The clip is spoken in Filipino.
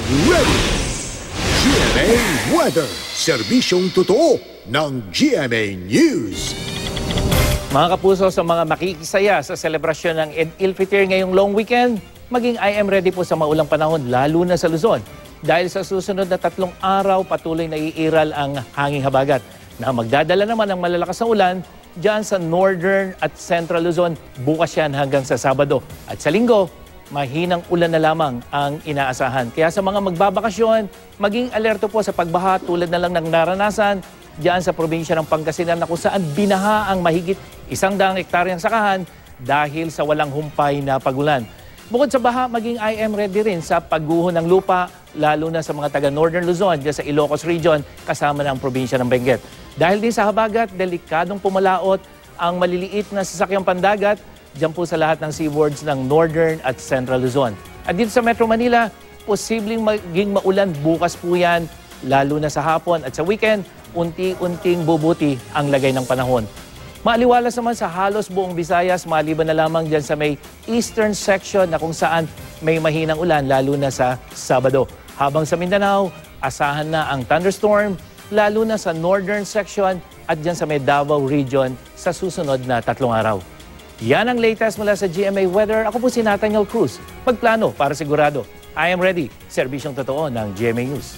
ready! GMA Weather, serbisyong totoo ng GMA News. Mga kapuso, sa mga makikisaya sa selebrasyon ng Eid al-Fitr ngayong long weekend, maging I am ready po sa maulang panahon, lalo na sa Luzon. Dahil sa susunod na 3 araw, patuloy na iiral ang hanging habagat na magdadala naman ng malalakas na ulan dyan sa Northern at Central Luzon. Bukas yan hanggang sa Sabado. At sa Linggo, mahinang ulan na lamang ang inaasahan. Kaya sa mga magbabakasyon, maging alerto po sa pagbaha tulad na lang ng naranasan diyan sa probinsya ng Pangasinan na kung saan binaha ang mahigit 100 hektaryang sakahan dahil sa walang humpay na pagulan. Bukod sa baha, maging I am ready rin sa pagguho ng lupa, lalo na sa mga taga Northern Luzon, diyan sa Ilocos Region, kasama ng probinsya ng Benguet. Dahil din sa habagat, delikadong pumalaot ang maliliit na sasakyang pandagat diyan po sa lahat ng seaboards ng Northern at Central Luzon. At dito sa Metro Manila, posibleng maging maulan bukas po yan, lalo na sa hapon at sa weekend, unti-unting bubuti ang lagay ng panahon. Maaliwalas naman sa halos buong Visayas, maliban na lamang dyan sa may eastern section na kung saan may mahinang ulan, lalo na sa Sabado. Habang sa Mindanao, asahan na ang thunderstorm, lalo na sa northern section at dyan sa may Davao region sa susunod na 3 araw. Yan ang latest mula sa GMA Weather. Ako po si Nathaniel Cruz. Magplano para sigurado. I am ready. Serbisyong totoo ng GMA News.